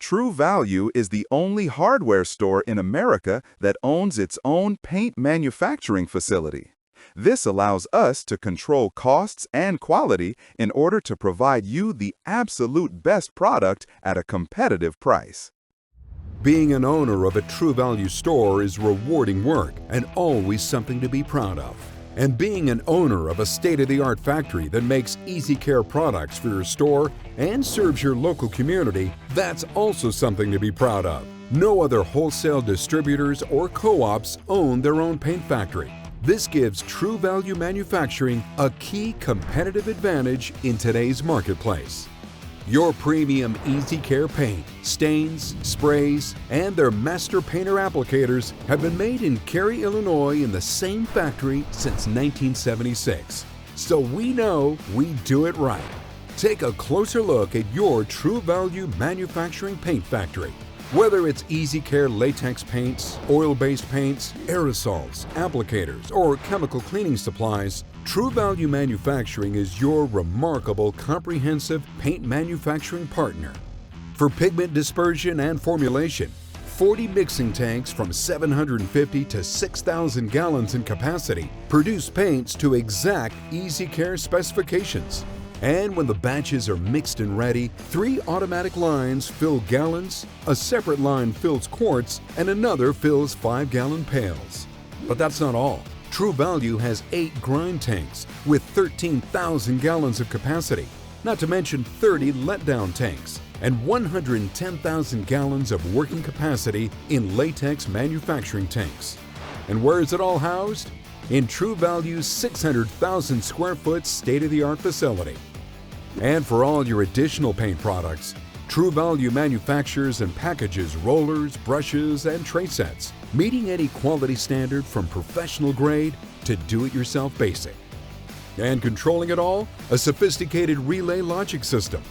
True Value is the only hardware store in America that owns its own paint manufacturing facility. This allows us to control costs and quality in order to provide you the absolute best product at a competitive price. Being an owner of a True Value store is rewarding work and always something to be proud of. And being an owner of a state-of-the-art factory that makes EasyCare products for your store and serves your local community, that's also something to be proud of. No other wholesale distributors or co-ops own their own paint factory. This gives True Value Manufacturing a key competitive advantage in today's marketplace. Your premium EasyCare paint, stains, sprays, and their master painter applicators have been made in Cary, Illinois in the same factory since 1976. So we know we do it right. Take a closer look at your True Value Manufacturing paint factory. Whether it's EasyCare latex paints, oil-based paints, aerosols, applicators, or chemical cleaning supplies, True Value Manufacturing is your remarkable comprehensive paint manufacturing partner. For pigment dispersion and formulation, 40 mixing tanks from 750 to 6,000 gallons in capacity produce paints to exact EasyCare specifications. And when the batches are mixed and ready, 3 automatic lines fill gallons, a separate line fills quarts, and another fills 5-gallon pails. But that's not all. True Value has 8 grind tanks with 13,000 gallons of capacity, not to mention 30 letdown tanks and 110,000 gallons of working capacity in latex manufacturing tanks. And where is it all housed? In True Value's 600,000 square foot state-of-the-art facility. And for all your additional paint products, True Value manufactures and packages rollers, brushes, and tray sets, meeting any quality standard from professional grade to do-it-yourself basic. And controlling it all, a sophisticated relay logic system.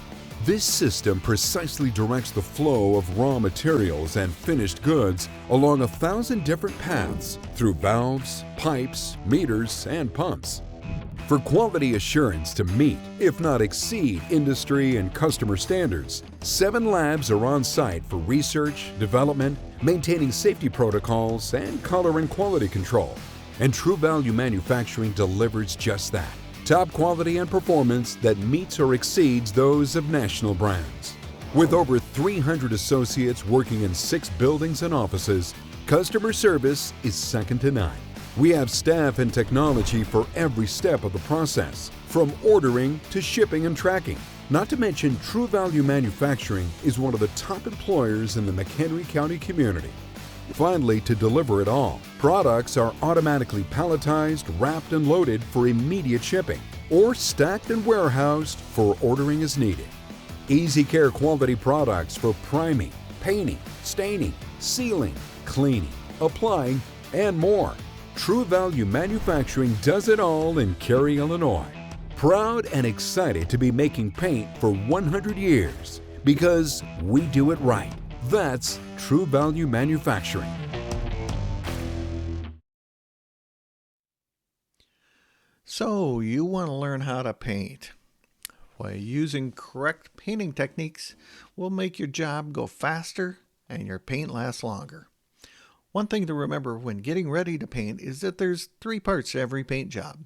This system precisely directs the flow of raw materials and finished goods along 1,000 different paths through valves, pipes, meters, and pumps. For quality assurance to meet, if not exceed, industry and customer standards, 7 labs are on site for research, development, maintaining safety protocols, and color and quality control. And True Value Manufacturing delivers just that. Top quality and performance that meets or exceeds those of national brands. With over 300 associates working in 6 buildings and offices, customer service is second to none. We have staff and technology for every step of the process, from ordering to shipping and tracking. Not to mention, True Value Manufacturing is one of the top employers in the McHenry County community. Finally, to deliver it all, products are automatically palletized, wrapped, and loaded for immediate shipping, or stacked and warehoused for ordering as needed. EasyCare quality products for priming, painting, staining, sealing, cleaning, applying, and more. True Value Manufacturing does it all in Cary, Illinois. Proud and excited to be making paint for 100 years because we do it right. That's True Value Manufacturing. So, you want to learn how to paint. Well, using correct painting techniques will make your job go faster and your paint last longer. One thing to remember when getting ready to paint is that there's 3 parts to every paint job.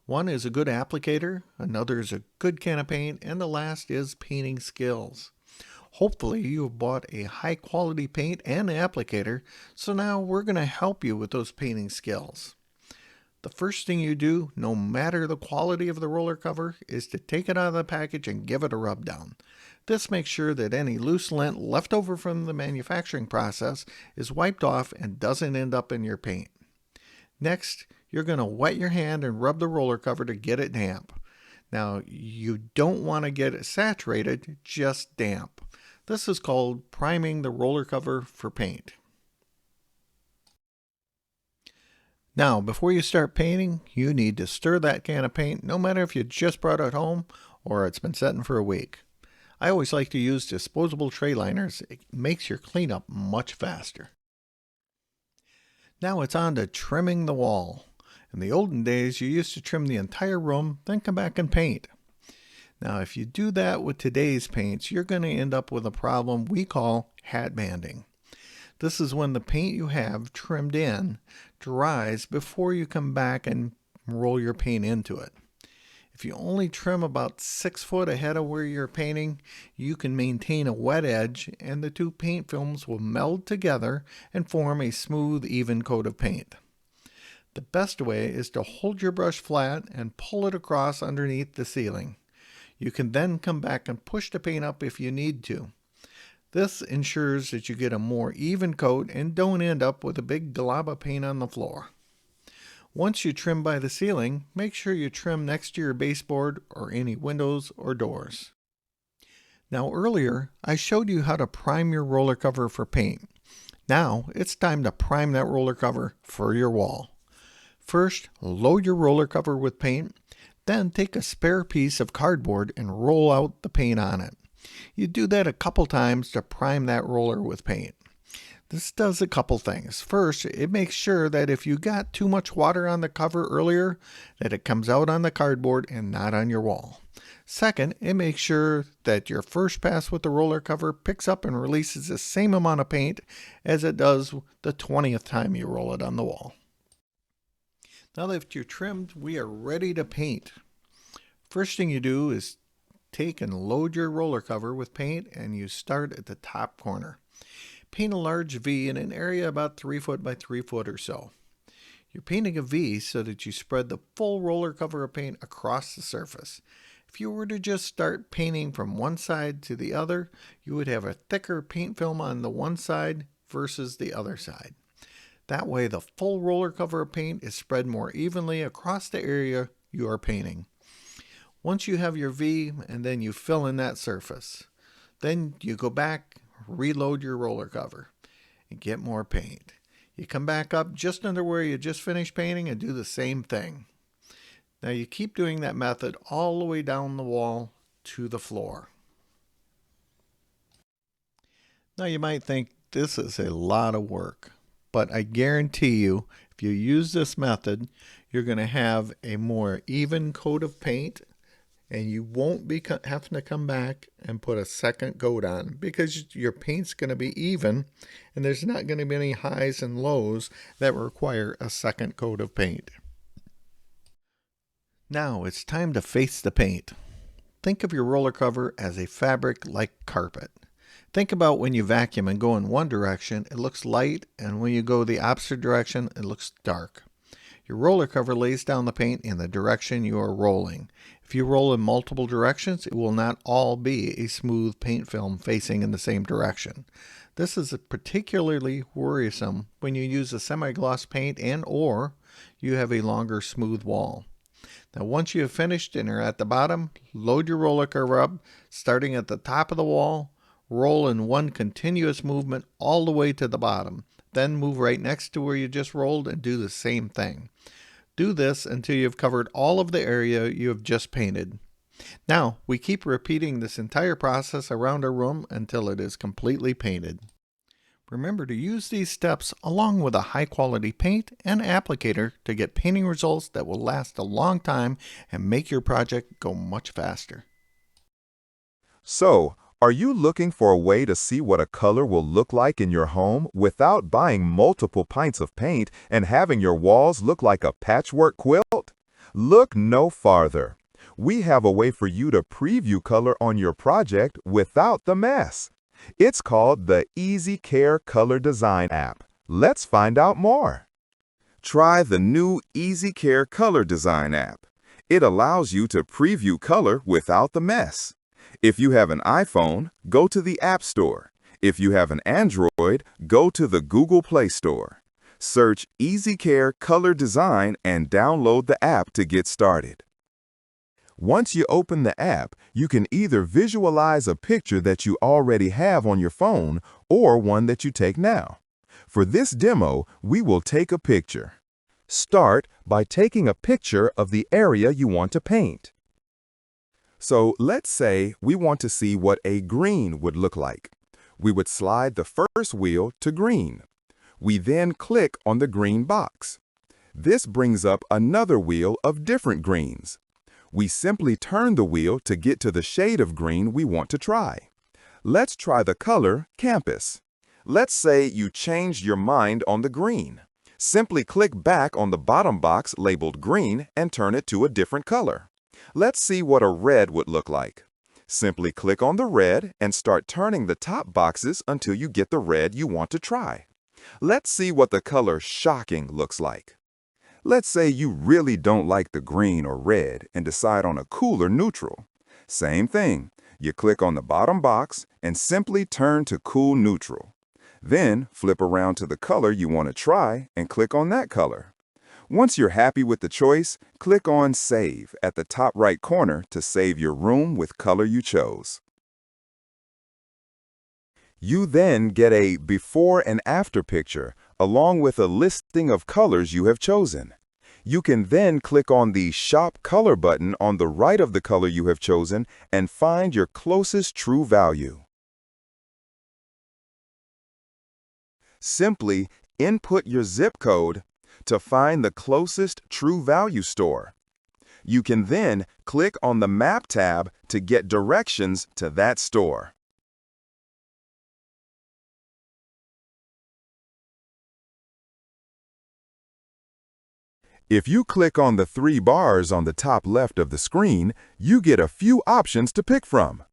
One is a good applicator, another is a good can of paint, and the last is painting skills. Hopefully you have bought a high quality paint and applicator, so now we're going to help you with those painting skills. The first thing you do, no matter the quality of the roller cover, is to take it out of the package and give it a rub down. This makes sure that any loose lint left over from the manufacturing process is wiped off and doesn't end up in your paint. Next, you're going to wet your hand and rub the roller cover to get it damp. Now, you don't want to get it saturated, just damp. This is called priming the roller cover for paint. Now, before you start painting, you need to stir that can of paint, no matter if you just brought it home or it's been setting for a week. I always like to use disposable tray liners. It makes your cleanup much faster. Now it's on to trimming the wall. In the olden days, you used to trim the entire room, then come back and paint. Now, if you do that with today's paints, you're going to end up with a problem we call hat banding. This is when the paint you have trimmed in dries before you come back and roll your paint into it. If you only trim about 6 foot ahead of where you're painting, you can maintain a wet edge and the two paint films will meld together and form a smooth, even coat of paint. The best way is to hold your brush flat and pull it across underneath the ceiling. You can then come back and push the paint up if you need to. This ensures that you get a more even coat and don't end up with a big glob of paint on the floor. Once you trim by the ceiling, make sure you trim next to your baseboard or any windows or doors. Now earlier, I showed you how to prime your roller cover for paint. Now it's time to prime that roller cover for your wall. First, load your roller cover with paint, then take a spare piece of cardboard and roll out the paint on it. You do that a couple times to prime that roller with paint. This does a couple things. First, it makes sure that if you got too much water on the cover earlier, that it comes out on the cardboard and not on your wall. Second, it makes sure that your first pass with the roller cover picks up and releases the same amount of paint as it does the 20th time you roll it on the wall. Now that you're trimmed, we are ready to paint. First thing you do is take and load your roller cover with paint, and you start at the top corner. Paint a large V in an area about 3 foot by 3 foot or so. You're painting a V so that you spread the full roller cover of paint across the surface. If you were to just start painting from one side to the other, you would have a thicker paint film on the one side versus the other side. That way the full roller cover of paint is spread more evenly across the area you are painting. Once you have your V and then you fill in that surface, then you go back, reload your roller cover and get more paint. You come back up just under where you just finished painting and do the same thing. Now you keep doing that method all the way down the wall to the floor. Now you might think this is a lot of work, but I guarantee you if you use this method, you're going to have a more even coat of paint, and you won't be having to come back and put a second coat on because your paint's going to be even and there's not going to be any highs and lows that require a second coat of paint. Now it's time to face the paint. Think of your roller cover as a fabric like carpet. Think about when you vacuum and go in one direction, it looks light, and when you go the opposite direction, it looks dark. Your roller cover lays down the paint in the direction you are rolling. If you roll in multiple directions, it will not all be a smooth paint film facing in the same direction. This is particularly worrisome when you use a semi-gloss paint and or you have a longer smooth wall. Now once you have finished and are at the bottom, load your roller cover up, starting at the top of the wall, roll in one continuous movement all the way to the bottom. Then move right next to where you just rolled and do the same thing. Do this until you've covered all of the area you have just painted. Now, we keep repeating this entire process around our room until it is completely painted. Remember to use these steps along with a high-quality paint and applicator to get painting results that will last a long time and make your project go much faster. So, are you looking for a way to see what a color will look like in your home without buying multiple pints of paint and having your walls look like a patchwork quilt? Look no farther. We have a way for you to preview color on your project without the mess. It's called the EasyCare Color Design app. Let's find out more. Try the new EasyCare Color Design app. It allows you to preview color without the mess. If you have an iPhone, go to the App Store. If you have an Android, go to the Google Play Store. Search EasyCare Color Design and download the app to get started. Once you open the app, you can either visualize a picture that you already have on your phone or one that you take now. For this demo, we will take a picture. Start by taking a picture of the area you want to paint. So let's say we want to see what a green would look like. We would slide the first wheel to green. We then click on the green box. This brings up another wheel of different greens. We simply turn the wheel to get to the shade of green we want to try. Let's try the color Campus. Let's say you changed your mind on the green. Simply click back on the bottom box labeled green and turn it to a different color. Let's see what a red would look like. Simply click on the red and start turning the top boxes until you get the red you want to try. Let's see what the color Shocking looks like. Let's say you really don't like the green or red and decide on a cooler neutral. Same thing, you click on the bottom box and simply turn to Cool Neutral. Then flip around to the color you want to try and click on that color. Once you're happy with the choice, click on Save at the top right corner to save your room with color you chose. You then get a before and after picture along with a listing of colors you have chosen. You can then click on the Shop Color button on the right of the color you have chosen and find your closest true value. Simply input your zip code to find the closest True Value store. You can then click on the Map tab to get directions to that store. If you click on the 3 bars on the top left of the screen, you get a few options to pick from.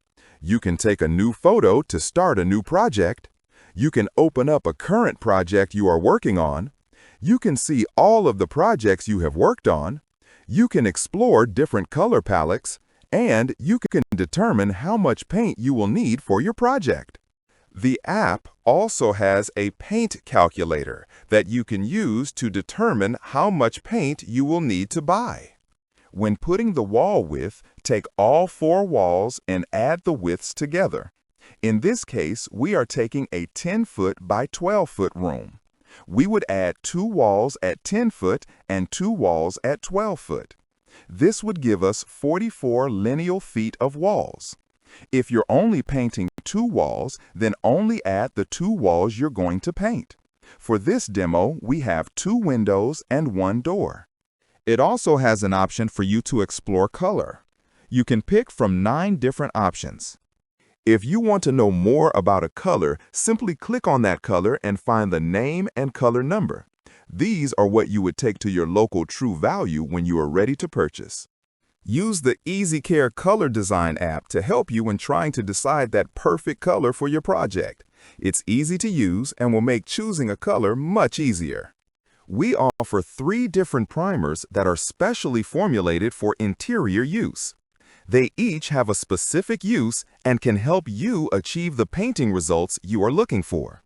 You can take a new photo to start a new project. You can open up a current project you are working on. You can see all of the projects you have worked on. You can explore different color palettes, and you can determine how much paint you will need for your project. The app also has a paint calculator that you can use to determine how much paint you will need to buy. When putting the wall width, take all 4 walls and add the widths together. In this case, we are taking a 10-foot by 12-foot room. We would add 2 walls at 10 foot and 2 walls at 12 foot. This would give us 44 lineal feet of walls. If you're only painting 2 walls, then only add the 2 walls you're going to paint. For this demo, we have 2 windows and 1 door. It also has an option for you to explore color. You can pick from 9 different options. If you want to know more about a color, simply click on that color and find the name and color number. These are what you would take to your local True Value when you are ready to purchase. Use the EasyCare Color Design app to help you when trying to decide that perfect color for your project. It's easy to use and will make choosing a color much easier. We offer 3 different primers that are specially formulated for interior use. They each have a specific use and can help you achieve the painting results you are looking for.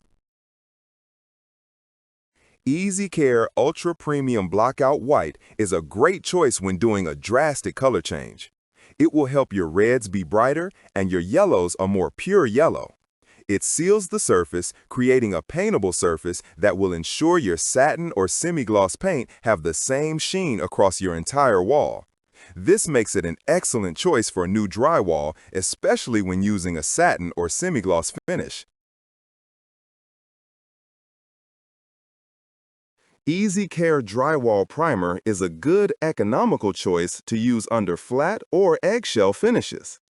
EasyCare Ultra Premium Blockout White is a great choice when doing a drastic color change. It will help your reds be brighter and your yellows a more pure yellow. It seals the surface, creating a paintable surface that will ensure your satin or semi-gloss paint have the same sheen across your entire wall. This makes it an excellent choice for new drywall, especially when using a satin or semi-gloss finish. EasyCare Drywall Primer is a good economical choice to use under flat or eggshell finishes.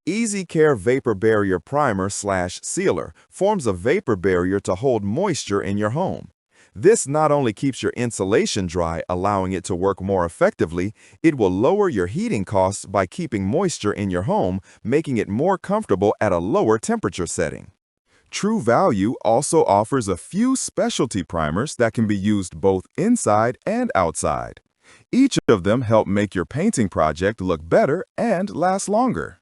EasyCare Vapor Barrier Primer/Sealer forms a vapor barrier to hold moisture in your home. This not only keeps your insulation dry, allowing it to work more effectively, it will lower your heating costs by keeping moisture in your home, making it more comfortable at a lower temperature setting. True Value also offers a few specialty primers that can be used both inside and outside. Each of them help make your painting project look better and last longer.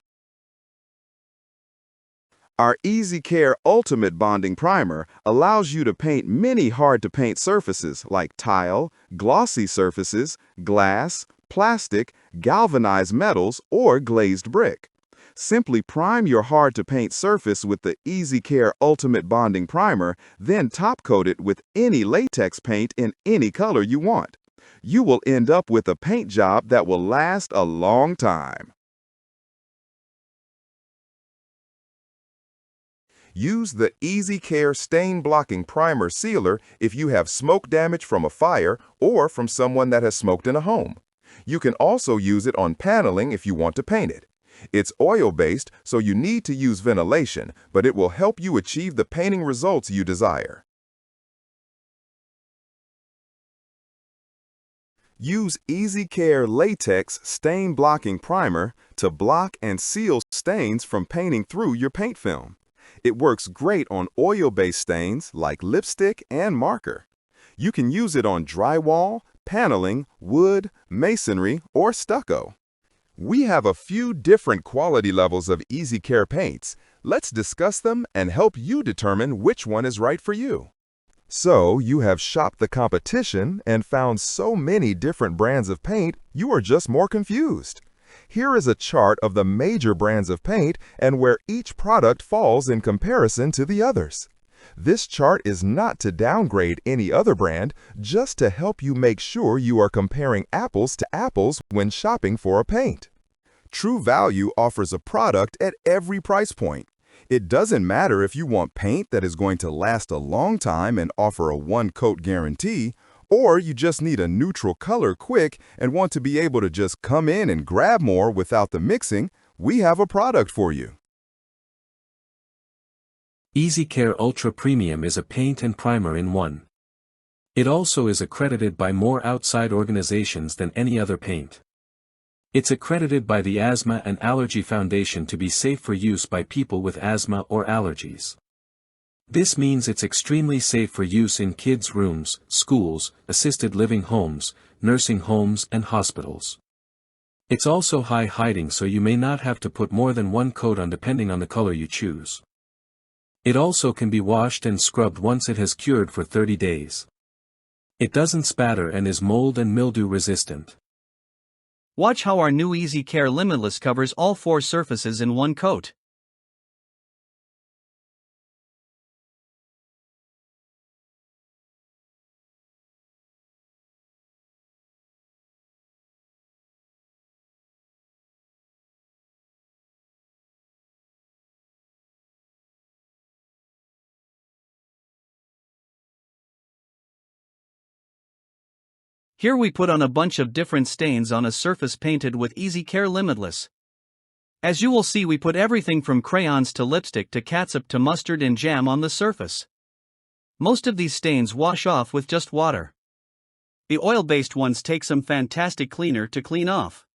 Our EasyCare Ultimate Bonding Primer allows you to paint many hard-to-paint surfaces like tile, glossy surfaces, glass, plastic, galvanized metals, or glazed brick. Simply prime your hard-to-paint surface with the EasyCare Ultimate Bonding Primer, then top-coat it with any latex paint in any color you want. You will end up with a paint job that will last a long time. Use the EasyCare Stain Blocking Primer Sealer if you have smoke damage from a fire or from someone that has smoked in a home. You can also use it on paneling if you want to paint it. It's oil-based, so you need to use ventilation, but it will help you achieve the painting results you desire. Use EasyCare Latex Stain Blocking Primer to block and seal stains from painting through your paint film. It works great on oil-based stains like lipstick and marker. You can use it on drywall, paneling, wood, masonry, or stucco. We have a few different quality levels of EasyCare paints. Let's discuss them and help you determine which one is right for you. So, you have shopped the competition and found so many different brands of paint, you are just more confused. Here is a chart of the major brands of paint and where each product falls in comparison to the others. This chart is not to downgrade any other brand, just to help you make sure you are comparing apples to apples when shopping for a paint. True Value offers a product at every price point. It doesn't matter if you want paint that is going to last a long time and offer a one-coat guarantee, or you just need a neutral color quick and want to be able to just come in and grab more without the mixing. We have a product for you. EasyCare Ultra Premium is a paint and primer in one. It also is accredited by more outside organizations than any other paint. It's accredited by the Asthma and Allergy Foundation to be safe for use by people with asthma or allergies. This means it's extremely safe for use in kids' rooms, schools, assisted living homes, nursing homes and hospitals. It's also high hiding, so you may not have to put more than one coat on depending on the color you choose. It also can be washed and scrubbed once it has cured for 30 days. It doesn't spatter and is mold and mildew resistant. Watch how our new EasyCare Limitless covers all 4 surfaces in one coat. Here we put on a bunch of different stains on a surface painted with EasyCare Limitless. As you will see, we put everything from crayons to lipstick to catsup to mustard and jam on the surface. Most of these stains wash off with just water. The oil-based ones take some fantastic cleaner to clean off.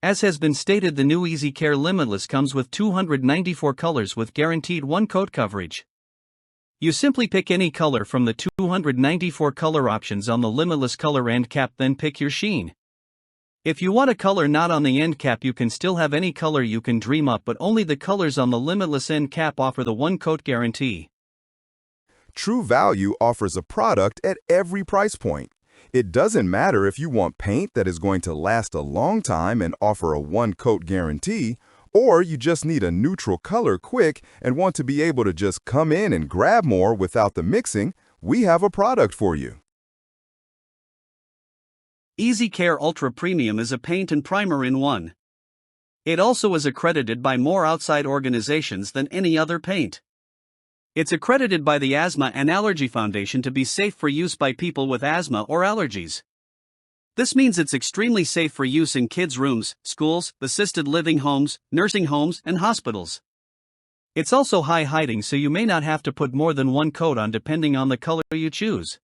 As has been stated, the new EasyCare Limitless comes with 294 colors with guaranteed one-coat coverage. You simply pick any color from the 294 color options on the Limitless color end cap, then pick your sheen. If you want a color not on the end cap, you can still have any color you can dream up, but only the colors on the Limitless end cap offer the one-coat guarantee. True Value offers a product at every price point. It doesn't matter if you want paint that is going to last a long time and offer a one-coat guarantee, or you just need a neutral color quick and want to be able to just come in and grab more without the mixing. We have a product for you. EasyCare Ultra Premium is a paint and primer in one. It also is accredited by more outside organizations than any other paint. It's accredited by the Asthma and Allergy Foundation to be safe for use by people with asthma or allergies. This means it's extremely safe for use in kids' rooms, schools, assisted living homes, nursing homes, and hospitals. It's also high hiding, so you may not have to put more than one coat on depending on the color you choose.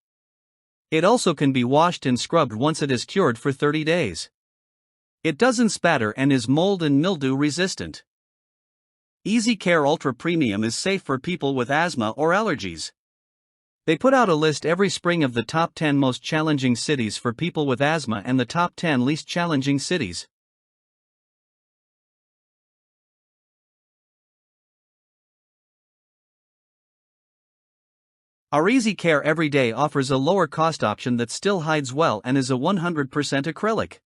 It also can be washed and scrubbed once it is cured for 30 days. It doesn't spatter and is mold and mildew resistant. EasyCare Ultra Premium is safe for people with asthma or allergies. They put out a list every spring of the top 10 most challenging cities for people with asthma and the top 10 least challenging cities. Our EasyCare Everyday offers a lower cost option that still hides well and is a 100% acrylic.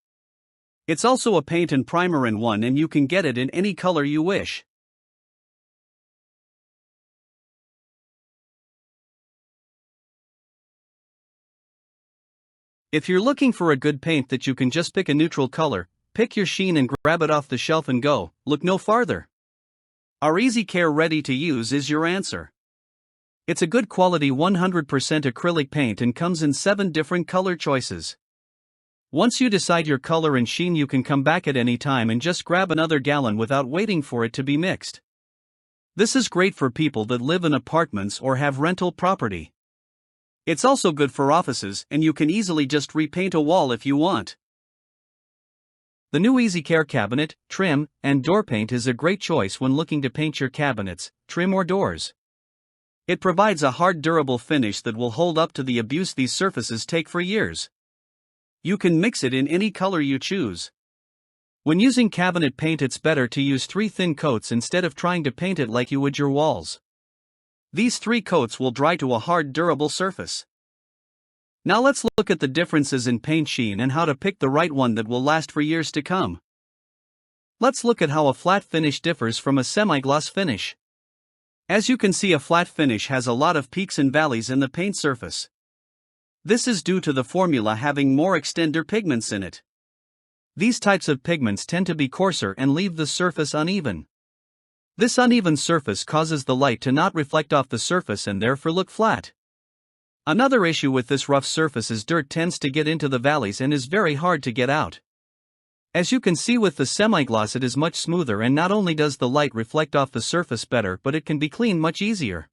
It's also a paint and primer in one, and you can get it in any color you wish. If you're looking for a good paint that you can just pick a neutral color, pick your sheen and grab it off the shelf and go, look no farther. Our EasyCare Ready to Use is your answer. It's a good quality 100% acrylic paint and comes in 7 different color choices. Once you decide your color and sheen, you can come back at any time and just grab another gallon without waiting for it to be mixed. This is great for people that live in apartments or have rental property. It's also good for offices, and you can easily just repaint a wall if you want. The new EasyCare cabinet, trim, and door paint is a great choice when looking to paint your cabinets, trim, or doors. It provides a hard, durable finish that will hold up to the abuse these surfaces take for years. You can mix it in any color you choose. When using cabinet paint, it's better to use 3 thin coats instead of trying to paint it like you would your walls. These 3 coats will dry to a hard, durable surface. Now let's look at the differences in paint sheen and how to pick the right one that will last for years to come. Let's look at how a flat finish differs from a semi-gloss finish. As you can see, a flat finish has a lot of peaks and valleys in the paint surface. This is due to the formula having more extender pigments in it. These types of pigments tend to be coarser and leave the surface uneven. This uneven surface causes the light to not reflect off the surface and therefore look flat. Another issue with this rough surface is dirt tends to get into the valleys and is very hard to get out. As you can see with the semi-gloss, it is much smoother, and not only does the light reflect off the surface better, but it can be cleaned much easier.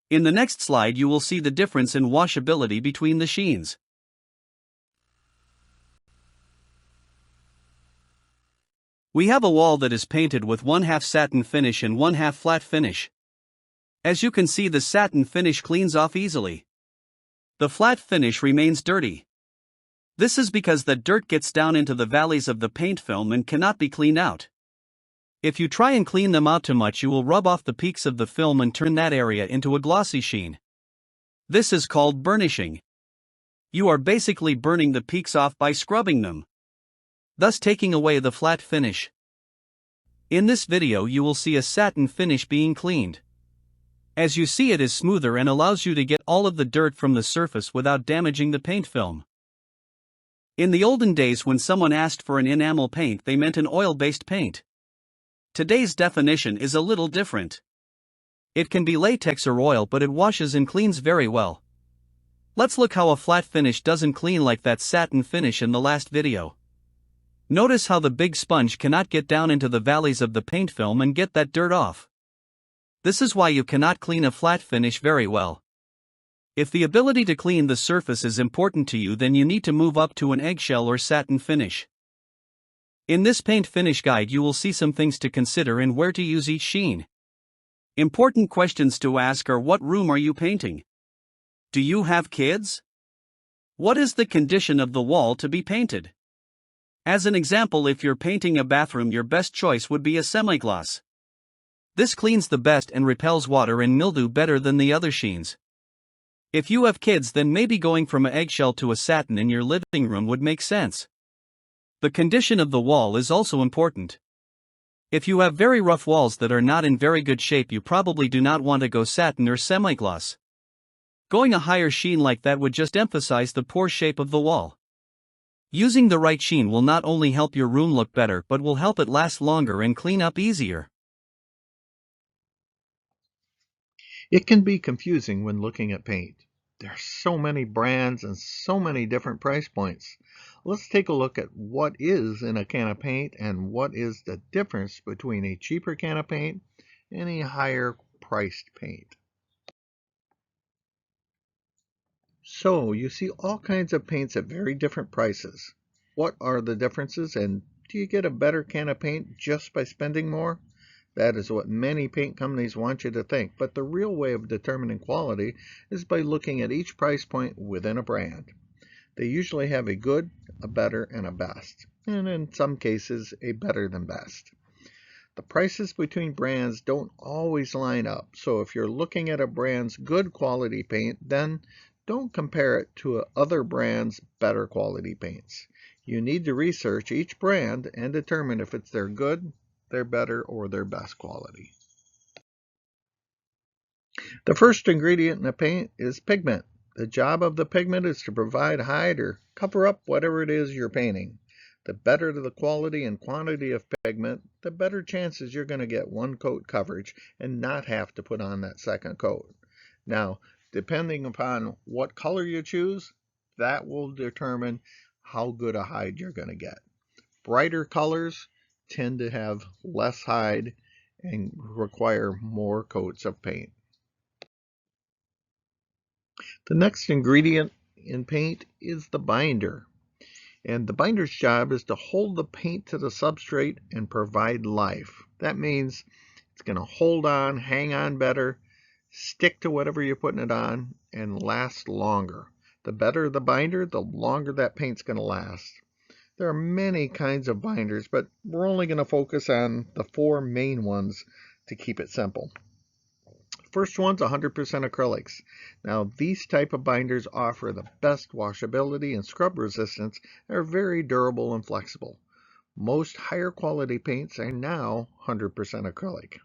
In the next slide you will see the difference in washability between the sheens. We have a wall that is painted with 1/2 satin finish and 1/2 flat finish. As you can see, the satin finish cleans off easily. The flat finish remains dirty. This is because the dirt gets down into the valleys of the paint film and cannot be cleaned out. If you try and clean them out too much, you will rub off the peaks of the film and turn that area into a glossy sheen. This is called burnishing. You are basically burning the peaks off by scrubbing them, thus taking away the flat finish. In this video you will see a satin finish being cleaned. As you see, it is smoother and allows you to get all of the dirt from the surface without damaging the paint film. In the olden days, when someone asked for an enamel paint, they meant an oil-based paint. Today's definition is a little different. It can be latex or oil, but it washes and cleans very well. Let's look how a flat finish doesn't clean like that satin finish in the last video. Notice how the big sponge cannot get down into the valleys of the paint film and get that dirt off. This is why you cannot clean a flat finish very well. If the ability to clean the surface is important to you, then you need to move up to an eggshell or satin finish. In this paint finish guide you will see some things to consider and where to use each sheen. Important questions to ask are: what room are you painting? Do you have kids? What is the condition of the wall to be painted? As an example, if you're painting a bathroom, your best choice would be a semi-gloss. This cleans the best and repels water and mildew better than the other sheens. If you have kids, then maybe going from an eggshell to a satin in your living room would make sense. The condition of the wall is also important. If you have very rough walls that are not in very good shape, you probably do not want to go satin or semi-gloss. Going a higher sheen like that would just emphasize the poor shape of the wall. Using the right sheen will not only help your room look better but will help it last longer and clean up easier. It can be confusing when looking at paint. There are so many brands and so many different price points. Let's take a look at what is in a can of paint and what is the difference between a cheaper can of paint and a higher priced paint. So you see all kinds of paints at very different prices. What are the differences, and do you get a better can of paint just by spending more? That is what many paint companies want you to think, but the real way of determining quality is by looking at each price point within a brand. They usually have a good, a better, and a best, and in some cases a better than best. The prices between brands don't always line up, so if you're looking at a brand's good quality paint, then don't compare it to other brands' better quality paints. You need to research each brand and determine if it's their good, their better, or their best quality. The first ingredient in a paint is pigment. The job of the pigment is to provide, hide, or cover up whatever it is you're painting. The better the quality and quantity of pigment, the better chances you're going to get one coat coverage and not have to put on that second coat. Now, depending upon what color you choose, that will determine how good a hide you're going to get. Brighter colors tend to have less hide and require more coats of paint. The next ingredient in paint is the binder. And the binder's job is to hold the paint to the substrate and provide life. That means it's going to hold on, hang on better, stick to whatever you're putting it on, and last longer. The better the binder, the longer that paint's going to last. There are many kinds of binders, but we're only going to focus on the four main ones to keep it simple. First one's 100% acrylics. Now, these type of binders offer the best washability and scrub resistance and are very durable and flexible. Most higher quality paints are now 100% acrylic.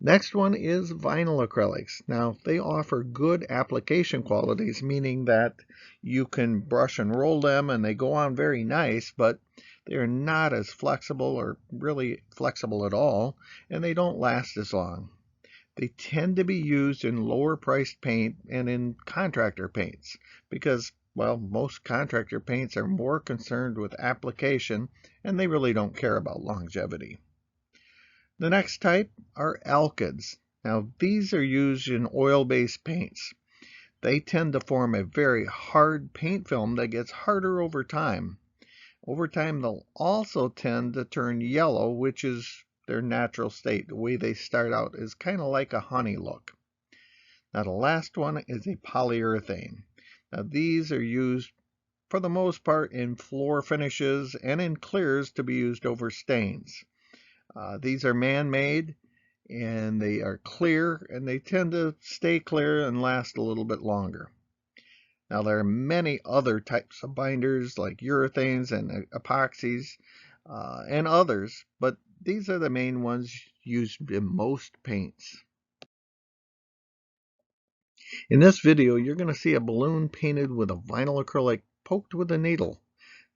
Next one is vinyl acrylics. Now, they offer good application qualities, meaning that you can brush and roll them and they go on very nice, but they're not as flexible or really flexible at all, and they don't last as long. They tend to be used in lower priced paint and in contractor paints because, well, most contractor paints are more concerned with application and they really don't care about longevity. The next type are alkyds. Now, these are used in oil-based paints. They tend to form a very hard paint film that gets harder over time. Over time, they'll also tend to turn yellow, which is their natural state. The way they start out is kind of like a honey look. Now, the last one is a polyurethane. Now, these are used for the most part in floor finishes and in clears to be used over stains. These are man-made and they are clear and they tend to stay clear and last a little bit longer. Now, there are many other types of binders like urethanes and epoxies and others, but these are the main ones used in most paints. In this video, you're going to see a balloon painted with a vinyl acrylic poked with a needle.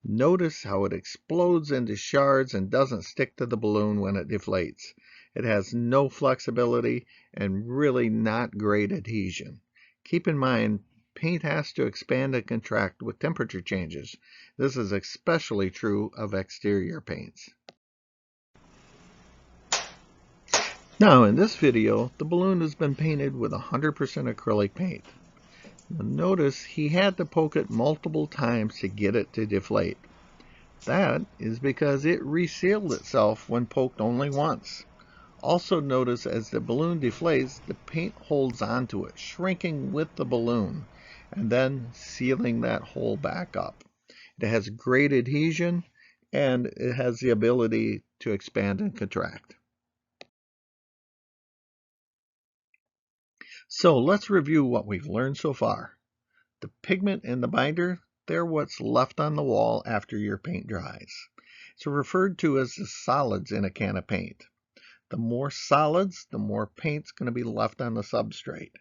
Notice how it explodes into shards and doesn't stick to the balloon when it deflates. It has no flexibility and really not great adhesion. Keep in mind, paint has to expand and contract with temperature changes. This is especially true of exterior paints. Now, in this video, the balloon has been painted with 100% acrylic paint. Now, notice he had to poke it multiple times to get it to deflate. That is because it resealed itself when poked only once. Also notice as the balloon deflates, the paint holds onto it, shrinking with the balloon, and then sealing that hole back up. It has great adhesion, and it has the ability to expand and contract. So let's review what we've learned so far. The pigment and the binder, they're what's left on the wall after your paint dries. It's referred to as the solids in a can of paint. The more solids, the more paint's going to be left on the substrate.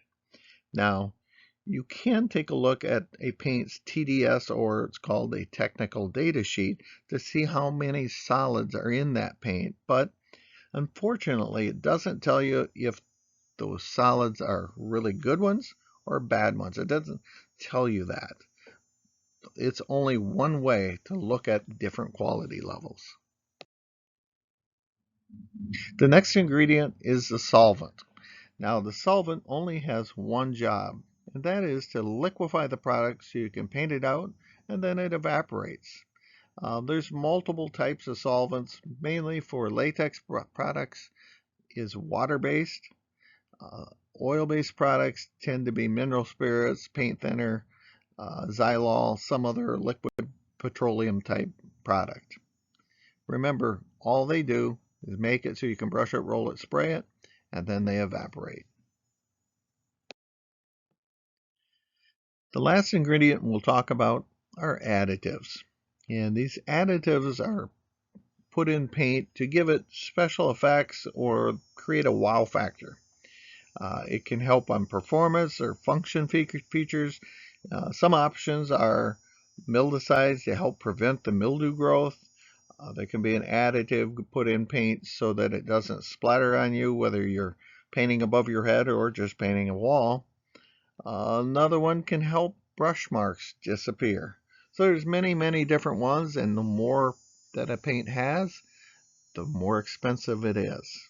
Now, you can take a look at a paint's TDS, or it's called a technical data sheet, to see how many solids are in that paint, but unfortunately it doesn't tell you if those solids are really good ones or bad ones. It doesn't tell you that. It's only one way to look at different quality levels. The next ingredient is the solvent. Now, the solvent only has one job, and that is to liquefy the product so you can paint it out and then it evaporates. There's multiple types of solvents, mainly for latex products is water-based. Uh, Oil-based products tend to be mineral spirits, paint thinner, xylol, some other liquid petroleum type product. Remember, all they do is make it so you can brush it, roll it, spray it, and then they evaporate. The last ingredient we'll talk about are additives. And these additives are put in paint to give it special effects or create a wow factor. It can help on performance or function features. Some options are mildicides to help prevent the mildew growth. There can be an additive put in paint so that it doesn't splatter on you, whether you're painting above your head or just painting a wall. Another one can help brush marks disappear. So there's many different ones, and the more that a paint has, the more expensive it is.